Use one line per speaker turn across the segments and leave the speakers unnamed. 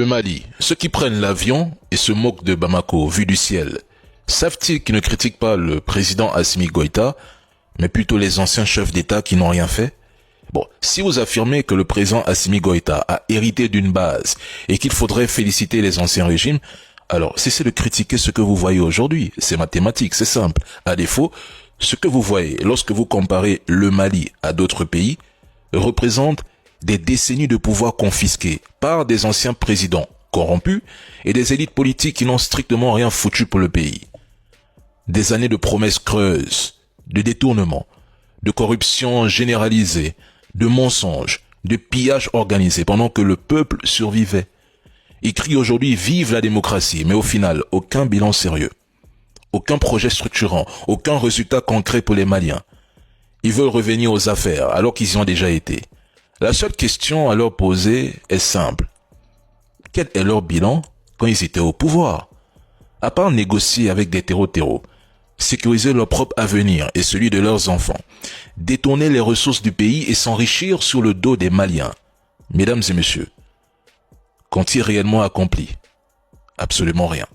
Mali, ceux qui prennent l'avion et se moquent de Bamako vu du ciel, savent-ils qu'ils ne critiquent pas le président Assimi Goïta, mais plutôt les anciens chefs d'État qui n'ont rien fait? Bon, si vous affirmez que le président Assimi Goïta a hérité d'une base et qu'il faudrait féliciter les anciens régimes, alors cessez de critiquer ce que vous voyez aujourd'hui. C'est mathématique, c'est simple. À défaut, ce que vous voyez lorsque vous comparez le Mali à d'autres pays représente des décennies de pouvoir confisqués par des anciens présidents corrompus et des élites politiques qui n'ont strictement rien foutu pour le pays. Des années de promesses creuses, de détournements, de corruption généralisée, de mensonges, de pillages organisés pendant que le peuple survivait. Ils crient aujourd'hui vive la démocratie, mais au final, aucun bilan sérieux, aucun projet structurant, aucun résultat concret pour les Maliens. Ils veulent revenir aux affaires alors qu'ils y ont déjà été. La seule question à leur poser est simple. Quel est leur bilan quand ils étaient au pouvoir? À part négocier avec des terreaux, sécuriser leur propre avenir et celui de leurs enfants, détourner les ressources du pays et s'enrichir sur le dos des Maliens. Mesdames et messieurs, qu'ont-ils réellement accompli? Absolument rien.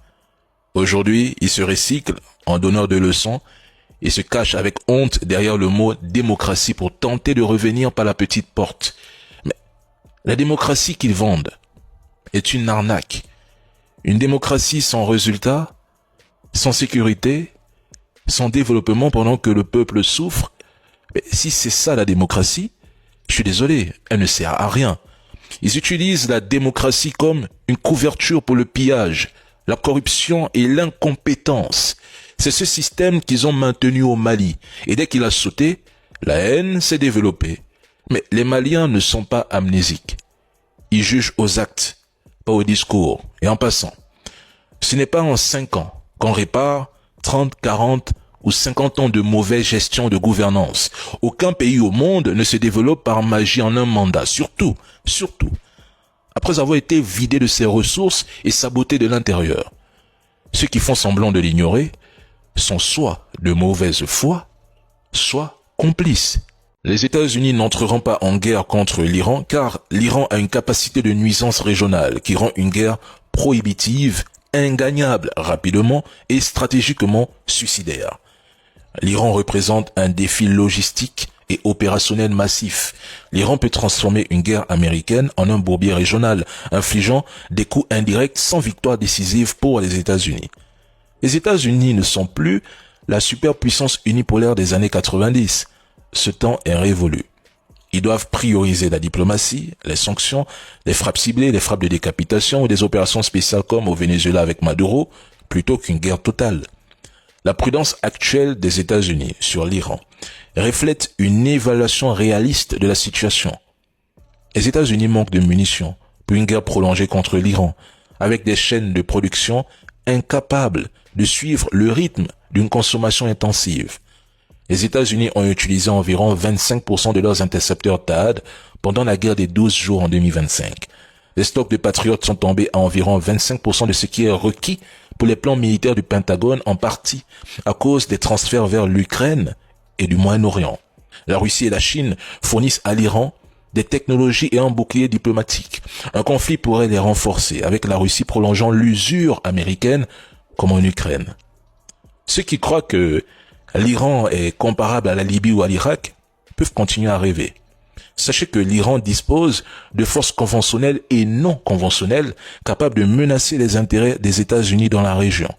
Aujourd'hui, ils se recyclent en donneurs de leçons et se cachent avec honte derrière le mot démocratie pour tenter de revenir par la petite porte. Mais la démocratie qu'ils vendent est une arnaque. Une démocratie sans résultat, sans sécurité, sans développement pendant que le peuple souffre. Mais si c'est ça la démocratie, je suis désolé, elle ne sert à rien. Ils utilisent la démocratie comme une couverture pour le pillage, la corruption et l'incompétence. C'est ce système qu'ils ont maintenu au Mali. Et dès qu'il a sauté, la haine s'est développée. Mais les Maliens ne sont pas amnésiques. Ils jugent aux actes, pas aux discours. Et en passant, ce n'est pas en 5 ans qu'on répare 30, 40 ou 50 ans de mauvaise gestion de gouvernance. Aucun pays au monde ne se développe par magie en un mandat. Surtout, après avoir été vidé de ses ressources et saboté de l'intérieur. Ceux qui font semblant de l'ignorer sont soit de mauvaise foi, soit complices. Les États-Unis n'entreront pas en guerre contre l'Iran car l'Iran a une capacité de nuisance régionale qui rend une guerre prohibitive, ingagnable rapidement et stratégiquement suicidaire. L'Iran représente un défi logistique et opérationnel massif. L'Iran peut transformer une guerre américaine en un bourbier régional, infligeant des coups indirects sans victoire décisive pour les États-Unis. Les États-Unis ne sont plus la superpuissance unipolaire des années 90. Ce temps est révolu. Ils doivent prioriser la diplomatie, les sanctions, les frappes ciblées, les frappes de décapitation ou des opérations spéciales comme au Venezuela avec Maduro, plutôt qu'une guerre totale. La prudence actuelle des États-Unis sur l'Iran reflète une évaluation réaliste de la situation. Les États-Unis manquent de munitions pour une guerre prolongée contre l'Iran, avec des chaînes de production incapables de suivre le rythme d'une consommation intensive. Les États-Unis ont utilisé environ 25% de leurs intercepteurs THAAD pendant la guerre des 12 jours en 2025. Les stocks de Patriotes sont tombés à environ 25% de ce qui est requis pour les plans militaires du Pentagone, en partie à cause des transferts vers l'Ukraine et du Moyen-Orient. La Russie et la Chine fournissent à l'Iran des technologies et un bouclier diplomatique. Un conflit pourrait les renforcer, avec la Russie prolongeant l'usure américaine comme en Ukraine. Ceux qui croient que l'Iran est comparable à la Libye ou à l'Irak peuvent continuer à rêver. Sachez que l'Iran dispose de forces conventionnelles et non conventionnelles capables de menacer les intérêts des États-Unis dans la région.